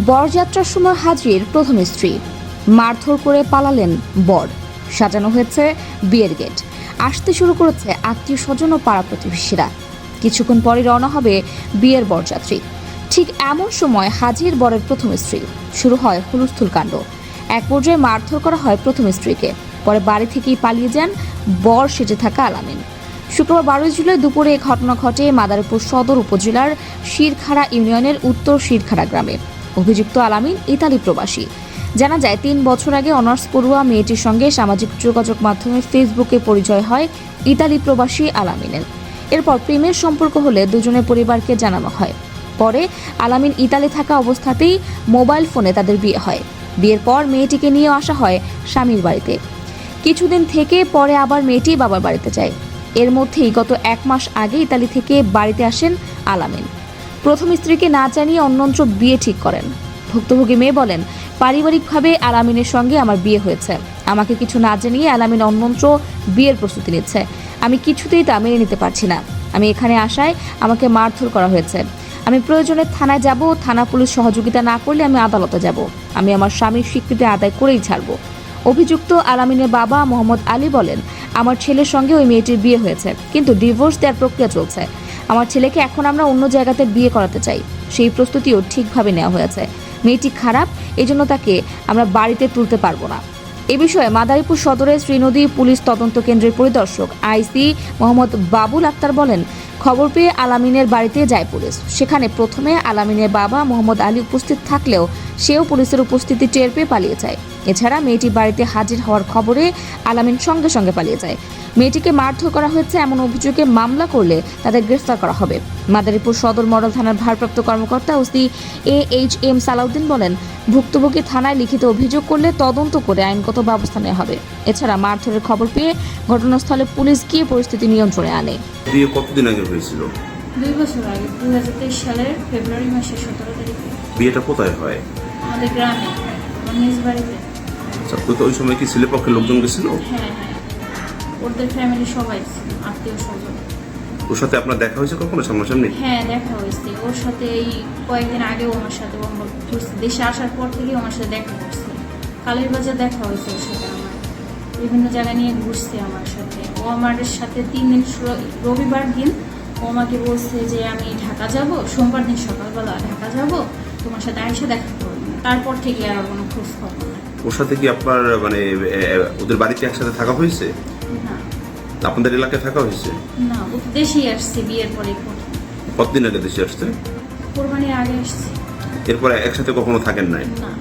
বরযাত্রার সময় হাজির প্রথম স্ত্রী, মারধর করে পালালেন বর। সাজানো হয়েছে বিয়ের গেট, আসতে শুরু করেছে আত্মীয় স্বজন ও পাড়া প্রতিবেশীরা। কিছুক্ষণ পরে রওনা হবে বিয়ের বরযাত্রী। ঠিক এমন সময় হাজির বরের প্রথম স্ত্রী। শুরু হয় হুলস্থুল কাণ্ড। এক পর্যায়ে মারধর করা হয় প্রথম স্ত্রীকে। পরে বাড়ি থেকেই পালিয়ে যান বর সেজে থাকা আলামিন। শুক্রবার 12 জুলাই দুপুরে এই ঘটনা ঘটে মাদারীপুর সদর উপজেলার শিরখাড়া ইউনিয়নের উত্তর শিরখাড়া গ্রামে। অভিযুক্ত আলামিন ইতালি প্রবাসী। জানা যায় 3 বছর আগে অনার্স পড়ুয়া মেয়েটির সঙ্গে সামাজিক যোগাযোগ মাধ্যমে ফেসবুকে পরিচয় হয় ইতালি প্রবাসী আলামিনের। এরপর প্রেমের সম্পর্ক হলে দুজনের পরিবারকে জানানো হয়। পরে আলামিন ইতালি থাকা অবস্থাতেই মোবাইল ফোনে তাদের বিয়ে হয়। বিয়ের পর মেয়েটিকে নিয়ে আসা হয় স্বামীর বাড়িতে। কিছুদিন থেকে পরে আবার মেয়েটি বাবার বাড়িতে যায়। এর মধ্যেই গত 1 মাস আগে ইতালি থেকে বাড়িতে আসেন আলামিন। প্রথম স্ত্রীকে না জানিয়ে অন্যত্র বিয়ে ঠিক করেন। ভুক্তভোগী মেয়ে বলেন, পারিবারিকভাবে আলামিনের সঙ্গে আমার বিয়ে হয়েছে। আমাকে কিছু না জানিয়ে আলামিন অন্যত্র বিয়ের প্রস্তুতি নিচ্ছে। আমি কিছুতেই তা মেনে নিতে পারছি না। আমি এখানে আসায় আমাকে মারধর করা হয়েছে। আমি প্রয়োজনে থানায় যাব, থানা পুলিশ সহযোগিতা না করলে আমি আদালতে যাব। আমি আমার স্বামীর স্বীকৃতি আদায় করেই ছাড়ব। অভিযুক্ত আলামিনের বাবা মোহাম্মদ আলী বলেন, আমার ছেলের সঙ্গে ওই মেয়েটির বিয়ে হয়েছে, কিন্তু ডিভোর্স দেওয়ার প্রক্রিয়া চলছে। আমার ছেলেকে এখন আমরা অন্য জায়গাতে বিয়ে করাতে চাই। সেই প্রস্তুতিও ঠিকভাবে নেওয়া হয়েছে। মেয়েটি খারাপ, এজন্য তাকে আমরা বাড়িতে তুলতে পারবো না। এ বিষয়ে মাদারীপুর সদরের শ্রীনদী পুলিশ তদন্ত কেন্দ্রের পরিদর্শক আইসি মোহাম্মদ বাবুল আক্তার বলেন, খবর পেয়ে আলামিনের বাড়িতে যায় পুলিশ। সেখানে প্রথমে আলামিনের বাবা মোহাম্মদ আলী উপস্থিত থাকলেও সেও পুলিশের উপস্থিতি টের পেয়ে পালিয়ে যায়। এছাড়া মেয়েটি বাড়িতে হাজির হওয়ার খবরে আলামিন সঙ্গে সঙ্গে পালিয়ে যায়। মেয়েটিকে মারধর করা হয়েছে এমন অভিযোগে মামলা করলে তাদের গ্রেফতার করা হবে। মাদারীপুর সদর মডেল থানার ভারপ্রাপ্ত কর্মকর্তা ওসি AHM সালাউদ্দিন বলেন, ভুক্তভোগী থানায় লিখিত অভিযোগ করলে তদন্ত করে আইনগত ব্যবস্থা নেওয়া হবে। এছাড়া মারধরের খবর পেয়ে ঘটনাস্থলে পুলিশ গিয়ে পরিস্থিতি নিয়ন্ত্রণে আনে। বিয়ে কতদিন আগে হয়েছিল? 2 বছর আগে, 2023 সালের ফেব্রুয়ারি মাসের 17 তারিখে। বিয়েটা কোথায় হয়? আমাদের গ্রামে, আমার নিজ বাড়িতে। আচ্ছা, তো ওই সময় কি ছেলেপক্ষের লোকজন গেছিল? হ্যাঁ, ওদের ফ্যামিলি সবাই ছিল, আত্মীয় স্বজন। ওর সাথে আপনার দেখা হয়েছে কখনো সামনাসামনি? হ্যাঁ, দেখা হয়েছে ওর সাথে। এই কয়েকদিন আগেও আমার সাথে দেশে আসার পর থেকেই আমার সাথে দেখা করছে। কালীর বাজার দেখা হয়েছে ওর সাথে। আমার বিভিন্ন জায়গা নিয়ে ঘুরছে আমার সাথে। ও আমার সাথে 3 দিন, রবিবার দিন ও আমাকে বলছে যে আমি ঢাকা যাব, সোমবার দিন সকালবেলা ঢাকা যাব, তোমার সাথে আইসা দেখা করবো। তারপর থেকে আর কোনো খোঁজ খবর না। ওর সাথে কি আপনার মানে ওদের বাড়িতে একসাথে থাকা হয়েছে? না, আপনাদের এলাকায় থাকা হয়েছে? না, ও তো দেশেই আসছে বিয়ের পরে। কতদিন আগে দেশে আসছে? কোরবানির আগে আসছে। এরপরে একসাথে কখনো থাকেন নাই? না।